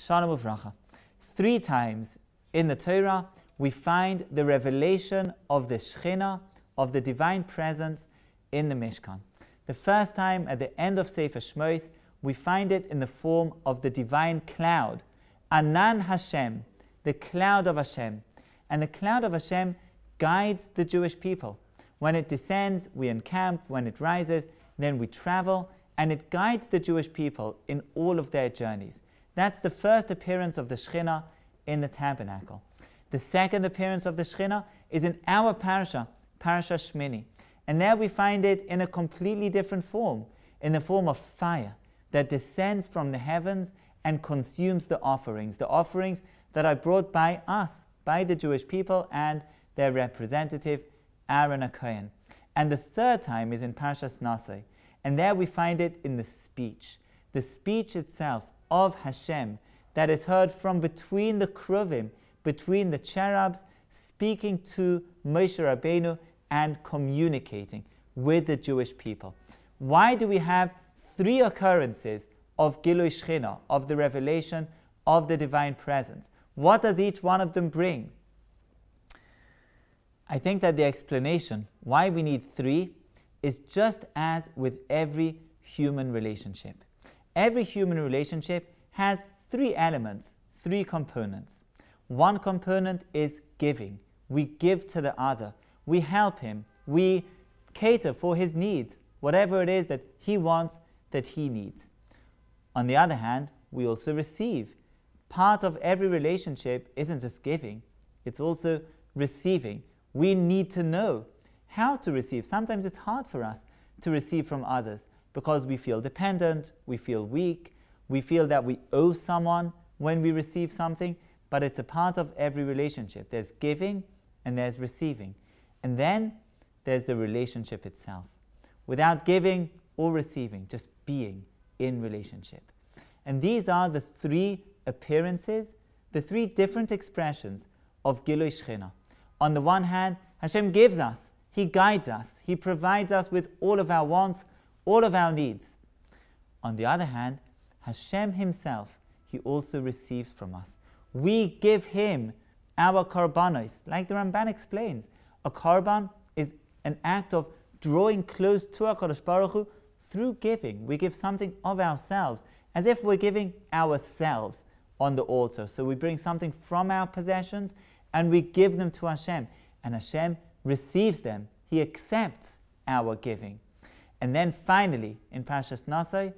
Shalom Uvracha. 3 times in the Torah we find the revelation of the Shekhinah, of the divine presence in the Mishkan. The first time at the end of Sefer Shmos, we find it in the form of the divine cloud, Anan Hashem, the cloud of Hashem. And the cloud of Hashem guides the Jewish people. When it descends, we encamp. When it rises, then we travel. And it guides the Jewish people in all of their journeys. That's the first appearance of the Shekhinah in the tabernacle. The second appearance of the Shekhinah is in our parasha, Parasha Shmini. And there we find it in a completely different form, in the form of fire that descends from the heavens and consumes the offerings that are brought by us, by the Jewish people and their representative, Aaron HaKohen. And the third time is in Parashas Naso. And there we find it in the speech itself of Hashem that is heard from between the Kruvim, between the cherubs, speaking to Moshe Rabbeinu and communicating with the Jewish people. Why do we have 3 occurrences of Gilui Shekhinah, of the revelation of the divine presence? What does each one of them bring? I think that the explanation why we need 3 is just as with every human relationship. Every human relationship has 3 elements, 3 components. One component is giving. We give to the other. We help him. We cater for his needs, whatever it is that he wants, that he needs. On the other hand, we also receive. Part of every relationship isn't just giving, it's also receiving. We need to know how to receive. Sometimes it's hard for us to receive from others because we feel dependent, we feel weak, we feel that we owe someone when we receive something, but it's a part of every relationship. There's giving and there's receiving. And then there's the relationship itself. Without giving or receiving, just being in relationship. And these are the 3 appearances, the 3 different expressions of Gilui Shekhinah. On the one hand, Hashem gives us, He guides us, He provides us with all of our wants, all of our needs. On the other hand, Hashem Himself, He also receives from us. We give Him our korbanos. Like the Ramban explains, a korban is an act of drawing close to HaKadosh Baruch Hu through giving. We give something of ourselves, as if we're giving ourselves on the altar. So we bring something from our possessions and we give them to Hashem. And Hashem receives them. He accepts our giving. And then finally, in Parashas Naso,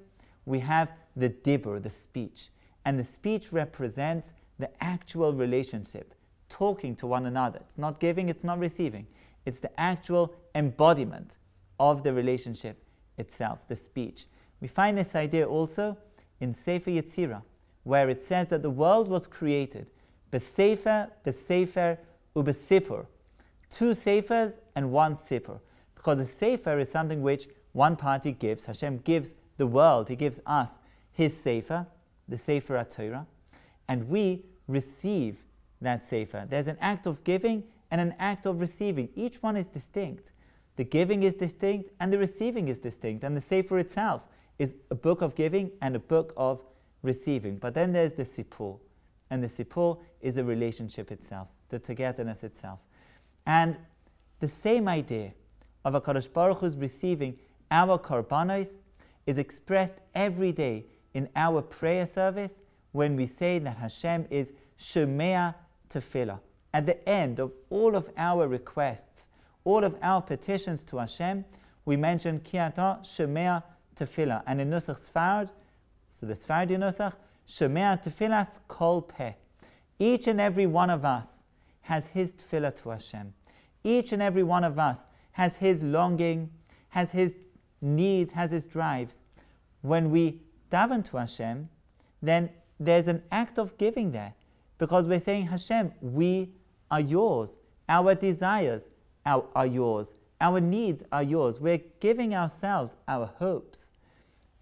we have the dibur, the speech. And the speech represents the actual relationship, talking to one another. It's not giving, it's not receiving. It's the actual embodiment of the relationship itself, the speech. We find this idea also in Sefer Yetzirah, where it says that the world was created b'sefer, ubesipur. 2 sefers and 1 sipur. Because a sefer is something which one party gives. Hashem gives the world, He gives us His sefer, the Sefer HaTorah, and we receive that sefer. There's an act of giving and an act of receiving. Each one is distinct. The giving is distinct and the receiving is distinct. And the sefer itself is a book of giving and a book of receiving. But then there's the sipur. And the sipur is the relationship itself, the togetherness itself. And the same idea of HaKadosh Baruch Hu's receiving our korbanos is expressed every day in our prayer service when we say that Hashem is Shomea Tefillah. At the end of all of our requests, all of our petitions to Hashem, we mention Ki Ata Shomea Tefillah. And in Nusach Sfard, so the Sfardi Nusach, Shomea Tefillas Kol Peh. Each and every one of us has his tefillah to Hashem. Each and every one of us has his longing, has his needs, has his drives. When we daven to Hashem, then there's an act of giving there, because we're saying, Hashem, we are yours. Our desires are yours. Our needs are yours. We're giving ourselves, our hopes,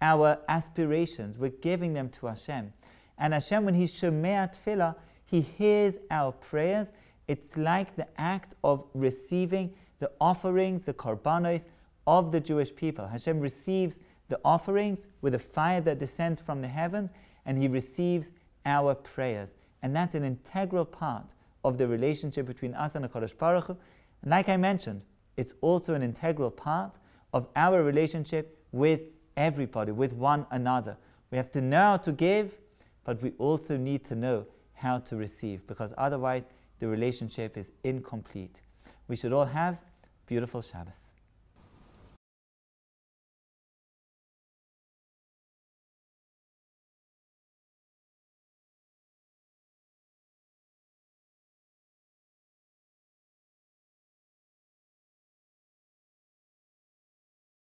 our aspirations, we're giving them to Hashem. And Hashem, when He's Shomea Tefillah, He hears our prayers. It's like the act of receiving the offerings, the korbanos of the Jewish people. Hashem receives the offerings with a fire that descends from the heavens, and He receives our prayers. And that's an integral part of the relationship between us and HaKadosh Baruch Hu. And like I mentioned, it's also an integral part of our relationship with everybody, with one another. We have to know how to give, but we also need to know how to receive, because otherwise the relationship is incomplete. We should all have beautiful Shabbos.